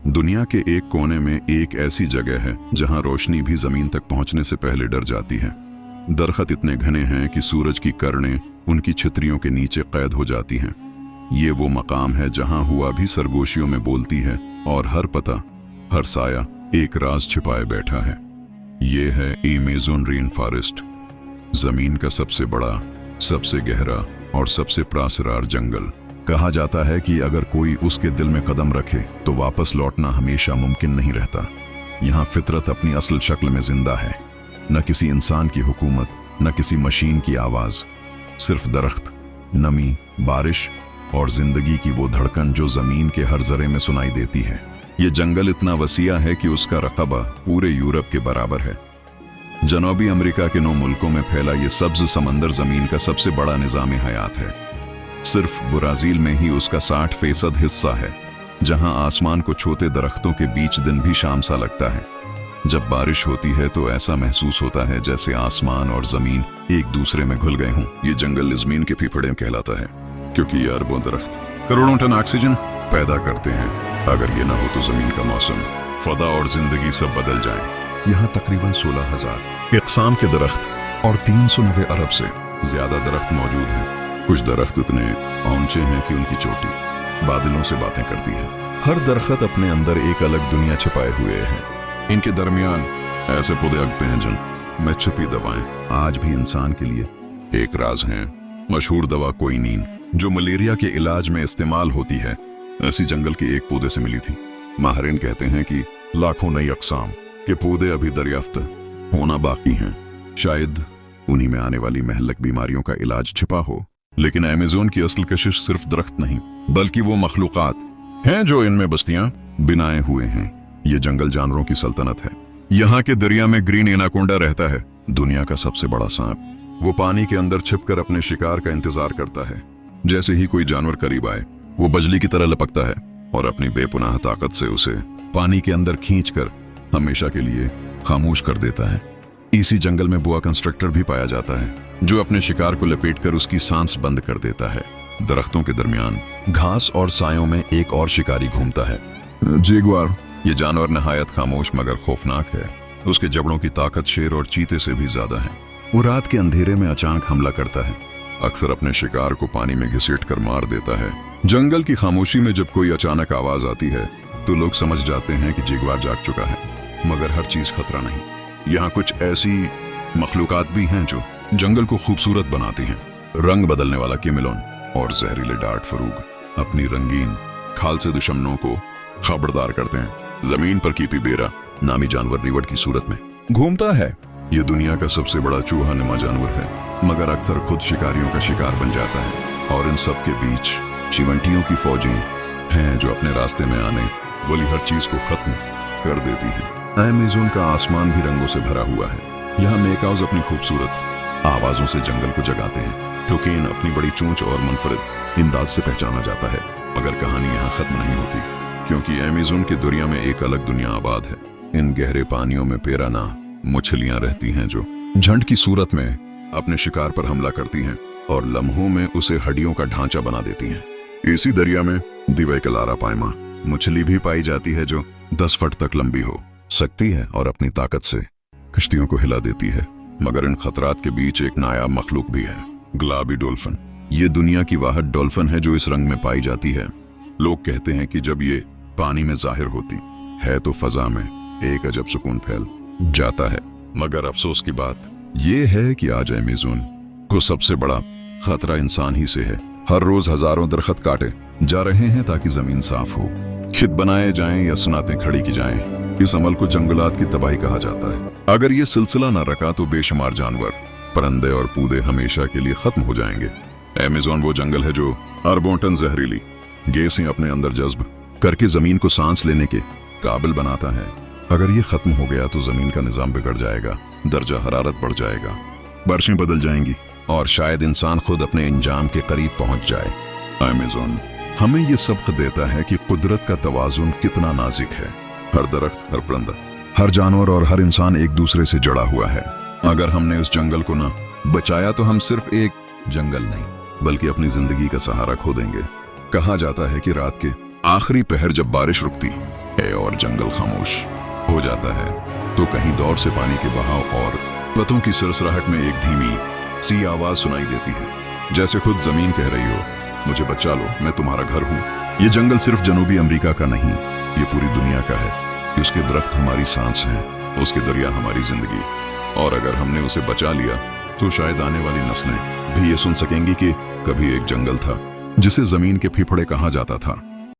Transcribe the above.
दुनिया के एक कोने में एक ऐसी जगह है जहां रोशनी भी जमीन तक पहुंचने से पहले डर जाती है। दरख्त इतने घने हैं कि सूरज की किरणें उनकी छतरियों के नीचे कैद हो जाती हैं। ये वो मकाम है जहां हुआ भी सरगोशियों में बोलती है और हर पता, हर साया एक राज छिपाए बैठा है। ये है अमेज़न रेन फॉरेस्ट, जमीन का सबसे बड़ा, सबसे गहरा और सबसे प्रासरार जंगल। कहा जाता है कि अगर कोई उसके दिल में कदम रखे तो वापस लौटना हमेशा मुमकिन नहीं रहता। यहाँ फितरत अपनी असल शक्ल में जिंदा है, न किसी इंसान की हुकूमत, न किसी मशीन की आवाज, सिर्फ दरख्त, नमी, बारिश और जिंदगी की वो धड़कन जो जमीन के हर जरे में सुनाई देती है। ये जंगल इतना वसीया है कि उसका रकबा पूरे यूरोप के बराबर है। जनूबी अमेरिका के 9 मुल्कों में फैला ये सब्ज समंदर जमीन का सबसे बड़ा निज़ाम हयात है। सिर्फ ब्राजील में ही उसका 60% हिस्सा है, जहां आसमान को छोटे दरख्तों के बीच दिन भी शाम सा लगता है। जब बारिश होती है तो ऐसा महसूस होता है जैसे आसमान और जमीन एक दूसरे में घुल गए हों। ये जंगल लिज़मीन के फीफड़े कहलाता है, क्योंकि ये अरबों दरख्त करोड़ों टन ऑक्सीजन पैदा करते हैं। अगर ये ना हो तो जमीन का मौसम, फदा और जिंदगी सब बदल जाए। यहाँ तकरीबन 16,000 इक़साम के दरख्त और 390 अरब से ज्यादा दरख्त मौजूद हैं। कुछ दरख्त इतने ऊंचे हैं कि उनकी चोटी बादलों से बातें करती है। हर दरख्त अपने अंदर एक अलग दुनिया छिपाए हुए है। इनके दरमियान ऐसे पौधे उगते हैं जिनमें छिपी दवाएं आज भी इंसान के लिए एक राज हैं। मशहूर दवा क्विनीन, जो मलेरिया के इलाज में इस्तेमाल होती है, ऐसी जंगल के एक पौधे से मिली थी। माहिरीन कहते हैं कि लाखों नई अक़साम के पौधे अभी दरियाफ्त होना बाकी हैं। शायद उन्हीं में आने वाली महलक बीमारियों का इलाज छिपा हो। लेकिन अमेज़न की असल कशिश सिर्फ दरख्त नहीं, बल्कि वो मखलूक़ात हैं जो इनमें बस्तियां बिनाए हुए हैं। ये जंगल जानवरों की सल्तनत है। यहाँ के दरिया में ग्रीन एनाकोंडा रहता है, दुनिया का सबसे बड़ा सांप। वो पानी के अंदर छिपकर अपने शिकार का इंतजार करता है। जैसे ही कोई जानवर करीब आए, वो बिजली की तरह लपकता है और अपनी बेपुनाह ताकत से उसे पानी के अंदर खींचकर हमेशा के लिए खामोश कर देता है। इसी जंगल में बोआ कंस्ट्रक्टर भी पाया जाता है, जो अपने शिकार को लपेटकर उसकी सांस बंद कर देता है। दरख्तों के दरमियान घास और सायों में एक और शिकारी घूमता है, जैगुआर। ये जानवर नहायत खामोश मगर खौफनाक है। उसके जबड़ों की ताकत शेर और चीते से भी ज्यादा है। वो रात के अंधेरे में अचानक हमला करता है, अक्सर अपने शिकार को पानी में घसीट कर मार देता है। जंगल की खामोशी में जब कोई अचानक आवाज आती है तो लोग समझ जाते हैं कि जैगुआर जाग चुका है, मगर हर चीज खतरा नहीं। यहाँ कुछ ऐसी मखलूकात भी हैं जो जंगल को खूबसूरत बनाती हैं। रंग बदलने वाला किमिलोन और जहरीले डार्ट फरूग अपनी रंगीन खाल से दुश्मनों को खबरदार करते हैं। जमीन पर कीपी बेरा नामी जानवर रिवट की सूरत में घूमता है। ये दुनिया का सबसे बड़ा चूहा नुमा जानवर है, मगर अक्सर खुद शिकारियों का शिकार बन जाता है। और इन सब के बीच चिवंटियों की फौजें हैं जो अपने रास्ते में आने वाली हर चीज को खत्म कर देती हैं। अमेज़न का आसमान भी रंगों से भरा हुआ है। यहाँ मेकाउज अपनी खूबसूरत आवाजों से जंगल को जगाते हैं। टोकेन अपनी बड़ी चोंच और मुनफरिद अंदाज से पहचाना जाता है। मगर कहानी यहाँ खत्म नहीं होती, क्योंकि अमेज़न के दरिया में एक अलग दुनिया आबाद है। इन गहरे पानियों में पेराना मछलियां रहती हैं जो झंड की सूरत में अपने शिकार पर हमला करती हैं और लम्हों में उसे हड्डियों का ढांचा बना देती हैं। इसी दरिया में दिवेकलारा पायमा मछली भी पाई जाती है, जो 10 फुट तक लंबी हो सकती है और अपनी ताकत से कश्तियों को हिला देती है। मगर इन खतरात के बीच एक नायाब मखलूक भी है, गुलाबी डॉल्फिन। ये दुनिया की वाहिद डॉल्फिन है जो इस रंग में पाई जाती है। लोग कहते हैं कि जब ये पानी में जाहिर होती है तो फजा में एक अजब सुकून फैल जाता है। मगर अफसोस की बात ये है कि आज अमेज़न को सबसे बड़ा खतरा इंसान ही से है। हर रोज हजारों दरख्त काटे जा रहे हैं ताकि जमीन साफ हो, खेत बनाए जाएं या सुनातें खड़ी की जाएं। इस अमल को जंगलात की तबाही कहा जाता है। अगर ये सिलसिला न रखा तो बेशुमार जानवर, परिंदे और पौधे हमेशा के लिए खत्म हो जाएंगे। अमेज़न वो जंगल है जो अरबों टन जहरीली गैसें अपने अंदर जज्ब करके जमीन को सांस लेने के काबिल बनाता है। अगर ये खत्म हो गया तो जमीन का निजाम बिगड़ जाएगा, दर्जा हरारत बढ़ जाएगा, बारिशें बदल जाएंगी और शायद इंसान खुद अपने अंजाम के करीब पहुंच जाए। अमेज़न हमें ये सबक देता है कि कुदरत का तवाजुन कितना नाजुक है। हर दरख्त, हर परिंदा, हर जानवर और हर इंसान एक दूसरे से जुड़ा हुआ है। अगर हमने उस जंगल को ना बचाया तो हम सिर्फ एक जंगल नहीं बल्कि अपनी जिंदगी का सहारा खो देंगे। कहा जाता है कि रात के आखिरी पहर जब बारिश रुकती और जंगल खामोश हो जाता है तो कहीं दौर से पानी के बहाव और पतों की सरसराहट में एक धीमी सी आवाज सुनाई देती है, जैसे खुद जमीन कह रही हो, मुझे बचा लो, मैं तुम्हारा घर हूँ। ये जंगल सिर्फ जनूबी अमेरिका का नहीं, ये पूरी दुनिया का है। उसके दरख्त हमारी सांस हैं, उसके दरिया हमारी जिंदगी, और अगर हमने उसे बचा लिया तो शायद आने वाली नस्लें भी ये सुन सकेंगी कि कभी एक जंगल था जिसे जमीन के फिफड़े कहा जाता था।